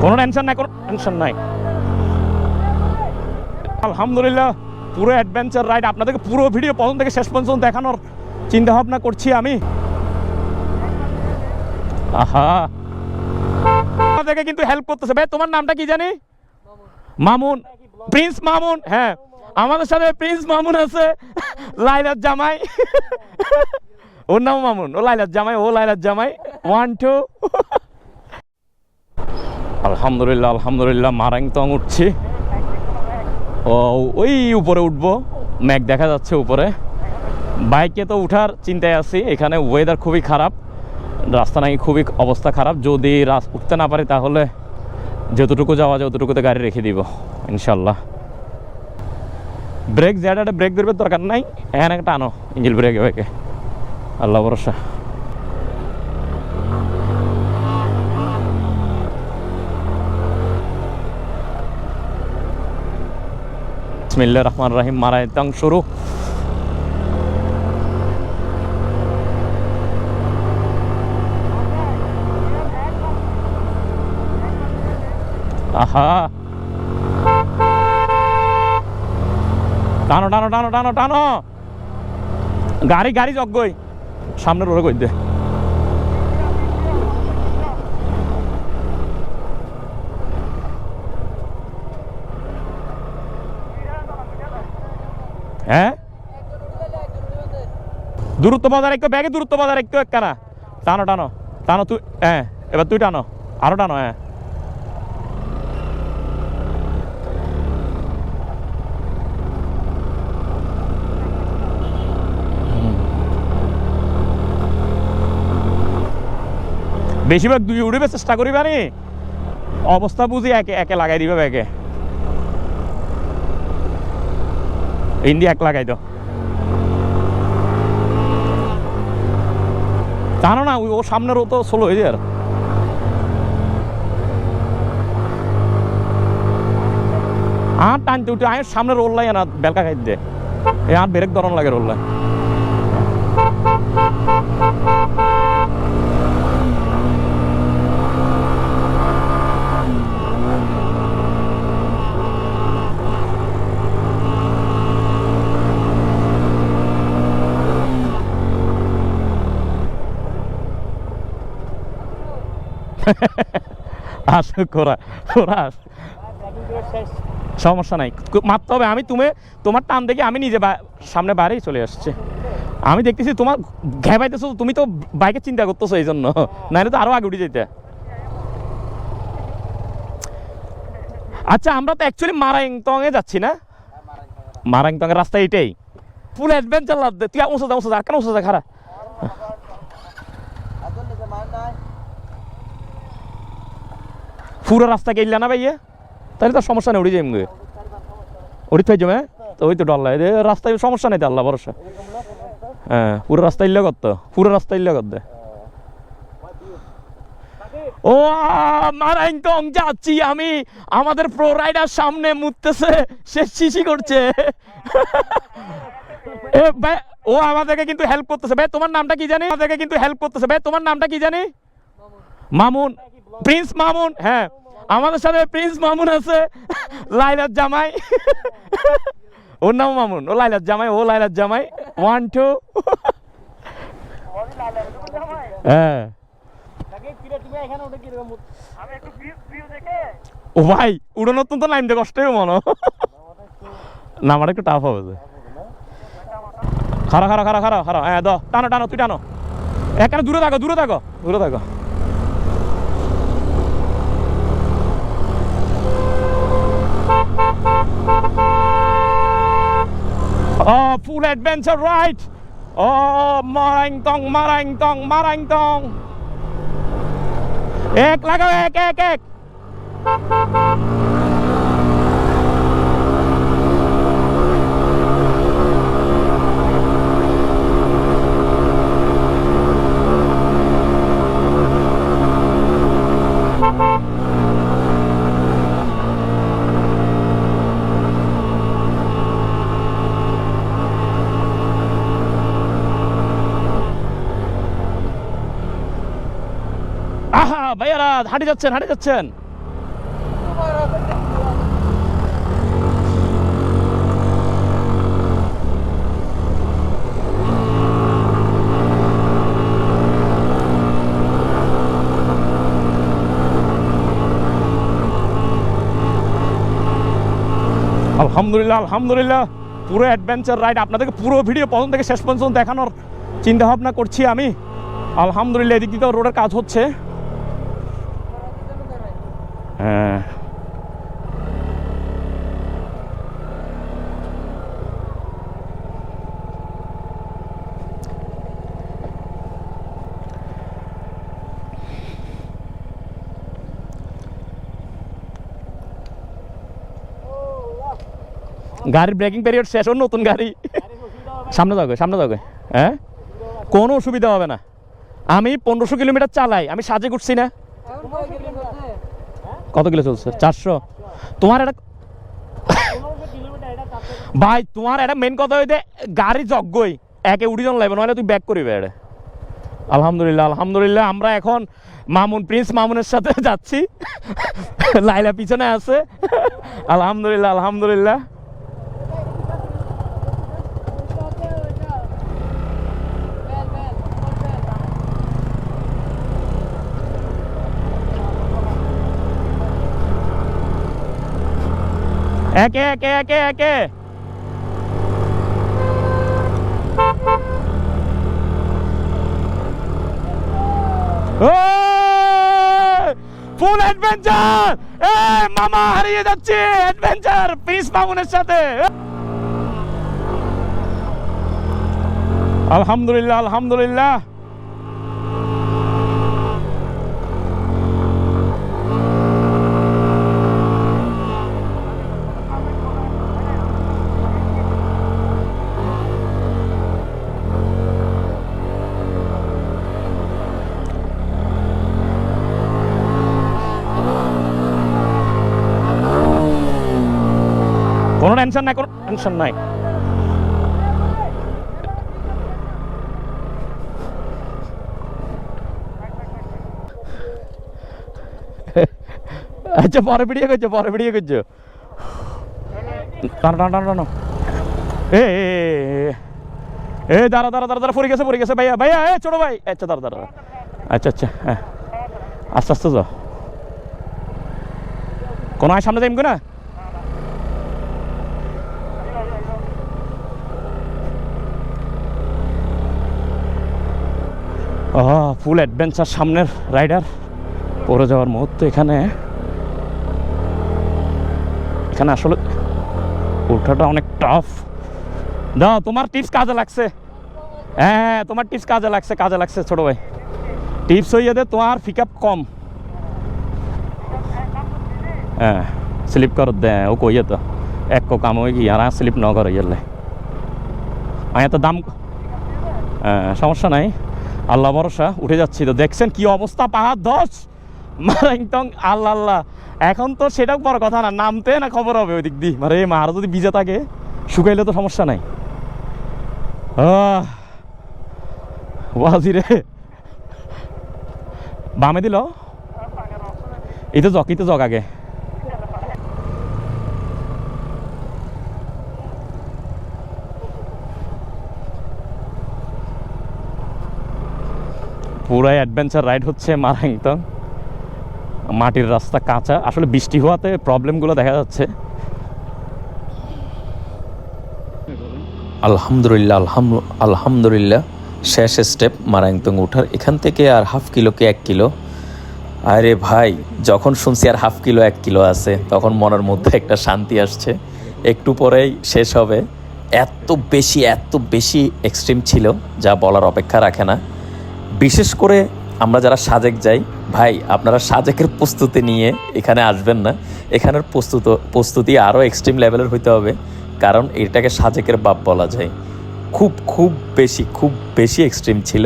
কোনো টেনশন নাই, কোনো টেনশন নাই। আলহামদুলিল্লাহ পুরো অ্যাডভেঞ্চার রাইড আপনাদেরকে পুরো ভিডিও প্রথম থেকে শেষ পর্যন্ত দেখানোর চিন্তা ভাবনা করছি আমি। আহা আমাদেরকে কিন্তু হেল্প করতেছে। ভাই তোমার নামটা কি জানি? মামুন, প্রিন্স মামুন। হ্যাঁ আমাদের সাথে প্রিন্স মামুন আছে, লাইলার জামাই। ওর নাম মামুন, ও লাইলার জামাই, ও লাইলার জামাই। 1 2 আলহামদুলিল্লাহ আলহামদুলিল্লাহ মারাংতং উঠছি। ও ওই উপরে উঠবো, ম্যাগ দেখা যাচ্ছে উপরে। বাইকে তো উঠার চিন্তায় আছি, এখানে ওয়েদার খুবই খারাপ, রাস্তা নাকি খুবই অবস্থা খারাপ। যদি উঠতে না পারি তাহলে যতটুকু যাওয়া যায় অতটুকুতে গাড়ি রেখে দিব ইনশাল্লাহ। ব্রেক জ্যাডাটা ব্রেক ধরবে দরকার নাই, এখানে একটা আনো ইঞ্জিল ব্রেক বাইকে, আল্লাহ ভরসা। বিসমিল্লাহির রহমানির রহিম। মারাংতং শুরু। আহা টানো টানো টানো টানো টানো, গাড়ি গাড়ি জগই সামনে রোডে কই দে। হ্যাঁ দূরত্ব বজায় রাখো, ব্যাগে দূরত্ব বজায় রাখো। একখানা টানো টানো টানো তুই। হ্যাঁ এবার তুই টানো, আরো টানো। হ্যাঁ বেশিরভাগ দুই উড়িবে চেষ্টা করিবা নি, অবস্থা বুঝি একে একে লাগাই দিবে ব্যাগে। ইন্ডিয়া এক লাগাই দাও, জানো না ও সামনের ও তো স্লো হয়ে যায়। আর টানতে উঠে আয় সামনে রোল লাই না বেলকা খাই দে, এ আর ব্রেক ধরন লাগে রোল লাই। আসো করা ওরা সমস্যা নাই, মারতে হবে। আমি তোমার টান দেখে আমি নিজে সামনে বাইরেই চলে আসছি। আমি দেখতেছি তোমার ঘেবাইতেছো, তুমি তো বাইকের চিন্তা করতেছো এই জন্য, নাহলে তো আরো আগে উঠে যেতে। আচ্ছা আমরা তো অ্যাকচুয়ালি মারাংতং এ যাচ্ছি না? মারাংতং এর রাস্তা এটাই, ফুল অ্যাডভেঞ্চার লাগবে। তুই উঁচু যা উঁচু যা, কেন উঁচু যা খারা। পুরো রাস্তা গেল না ভাইয়া, তাহলে তো সমস্যা নেই, উড়ে যাই গে উড়ি থাই জমে। তো ওই তো ডল্লা রাস্তায় সমস্যা নেই তো, আল্লাহ ভরসা। হ্যাঁ পুরো রাস্তা ইল্লা করতো, পুরো রাস্তা ইল্লা করতে। ও মারাংতং যাচ্ছি আমি, আমাদের প্রো রাইডার সামনে মুততেছে, সে শিশি করছে। এ ভাই ও আমাদেরকে কিন্তু হেল্প করতেছে। ভাই তোমার নামটা কি জানি? আমাদেরকে কিন্তু হেল্প করতেছে। ভাই তোমার নামটা কি জানি? মামুন, প্রিন্স মামুন। হ্যাঁ আমাদের সাথে প্রিন্স মামুন আছে, লাইলার জামাই। ওর নাম মামুন, ও লাইলার জামাই, ও লাইলার জামাই। 1 2 হ্যাঁ ও ভাই উড়ানোর তো নামতে কষ্ট হবে মনে, নামার একটু টাফ হবে। খারা খারা খারা খারা খারা। হ্যাঁ দাও টানো টানো, তুই টানো। এখানে দূরে থাকো দূরে থাকো দূরে থাকো। Oh, full adventure ride. Oh, Marangtong, Marangtong, Marangtong. এক লাগাও, এক এক এক। আহা ভাইয়ারা হাঁটে যাচ্ছেন হাঁটে যাচ্ছেন। আলহামদুলিল্লাহ আলহামদুলিল্লাহ, পুরো অ্যাডভেঞ্চার রাইড আপনাদেরকে পুরো ভিডিও প্রথম থেকে শেষ পর্যন্ত দেখানোর চিন্তা ভাবনা করছি আমি। আলহামদুলিল্লাহ, এদিক দিকেও রোডের কাজ হচ্ছে। হ্যাঁ, গাড়ির ব্রেকিং পিরিয়ড শেষ, ওর নতুন গাড়ি। সামনে যাবে। হ্যাঁ, কোনো অসুবিধা হবে না। আমি 1500 কিলোমিটার চালাই, আমি সাজে ঘুরছি না। কত কিলো চলছে? 400। তোমার এটা ভাই, তোমার এটা মেন কথা হইতে গাড়ি যজ্ঞই একে উড়ি জন লাগবে, নাহলে তুই ব্যাক করিবে এটা। আলহামদুলিল্লাহ আলহামদুলিল্লাহ, আমরা এখন প্রিন্স মামুনের সাথে যাচ্ছি। লাইলা পিছনে আছে। আলহামদুলিল্লাহ আলহামদুলিল্লাহ। একে একে একে একে ফুল অ্যাডভেঞ্চার। মামা হারিয়ে যাচ্ছে, অ্যাডভেঞ্চার প্রিন্স মামুনের সাথে। আলহামদুলিল্লাহ আলহামদুলিল্লাহ। কোনো টেনশন নাই, কোনো টেনশন নাই। আচ্ছা, পরে ভিডিও করছো। দাঁড়া পড়ে গেছে ভাইয়া ছোট ভাই। আচ্ছা দাঁড়া। আচ্ছা হ্যাঁ, আস্তে আস্তে যাও। কোনো সামনে যাইম না। ফুল অ্যাডভেঞ্চার, সামনের রাইডার পড়ে যাওয়ার মুহূর্ত। এখানে আসলে ওঠাটা অনেক টাফ। দাও, তোমার টিপস কাজে লাগছে। হ্যাঁ, তোমার টিপস কাজে লাগছে ছোট ভাই। টিপস হইয়া দে, তোমার পিক আপ কম। হ্যাঁ, স্লিপ কর দে ও কইয়ে তো এক কাম হয়ে গিয়ে আর স্লিপ ন করে গেলে আয়া তো দাম। সমস্যা নাই, আল্লাহ ভরসা। উঠে যাচ্ছি তো, দেখছেন কি অবস্থা, পাহাড় ধস মারাইতং। আল্লাহ আল্লাহ, এখন তো সেটাও বড় কথা না, নামতে না খবর হবে ওই দিক দিয়ে। মানে মার যদি ভিজে থাকে, শুকাইলে তো সমস্যা নাই। ওয়াজিরে বামে দিল, এই তো জগ আগে। পুরাই অ্যাডভেঞ্চার রাইড হচ্ছে মারাংতং। মাটির রাস্তা, কাঁচা। আসলে বৃষ্টি হওয়াতে প্রবলেমগুলো দেখা যাচ্ছে। আলহামদুলিল্লাহ আলহামদুলিল্লাহ, শেষ স্টেপ মারাংতং ওঠার। এখান থেকে আর হাফ কিলোকে 1 কিলো। আরে ভাই, যখন শুনছি আর হাফ কিলো 1 কিলো আছে, তখন মনের মধ্যে একটা শান্তি আসছে। একটু পরেই শেষ হবে। এত বেশি এক্সট্রিম ছিল, যা বলার অপেক্ষা রাখে না। বিশেষ করে আমরা যারা সাজেক যাই, ভাই আপনারা সাজেকের প্রস্তুতি নিয়ে এখানে আসবেন না। এখানের প্রস্তুতি আরও এক্সট্রিম লেভেলের হইতে হবে, কারণ এটাকে সাজেকের বাপ বলা যায়। খুব বেশি এক্সট্রিম ছিল।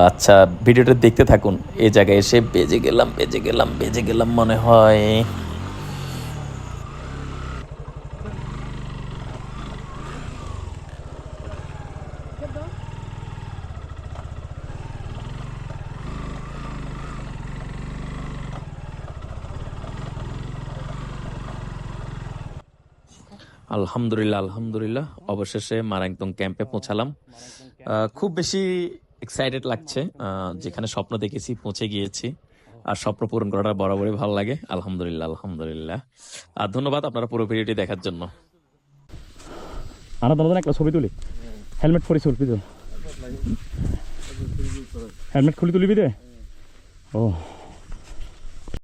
আচ্ছা, ভিডিওটা দেখতে থাকুন। এই জায়গায় এসে বেজে গেলাম মনে হয়। আলহামদুলিল্লাহ, অবশেষে মারাংতং ক্যাম্পে পৌঁছালাম। খুব বেশি এক্সাইটেড লাগছে। যেখানে স্বপ্ন দেখেছি পৌঁছে গিয়েছি, আর স্বপ্ন পূরণ করাটা বরাবরই ভালো লাগে। আলহামদুলিল্লাহ। আর ধন্যবাদ আপনারা পুরো ভিডিওটি দেখার জন্য। আনা দানা একটা ছবি তুলি হেলমেট পরে চলবি তো হেলমেট খুলি তুলিবি দে ও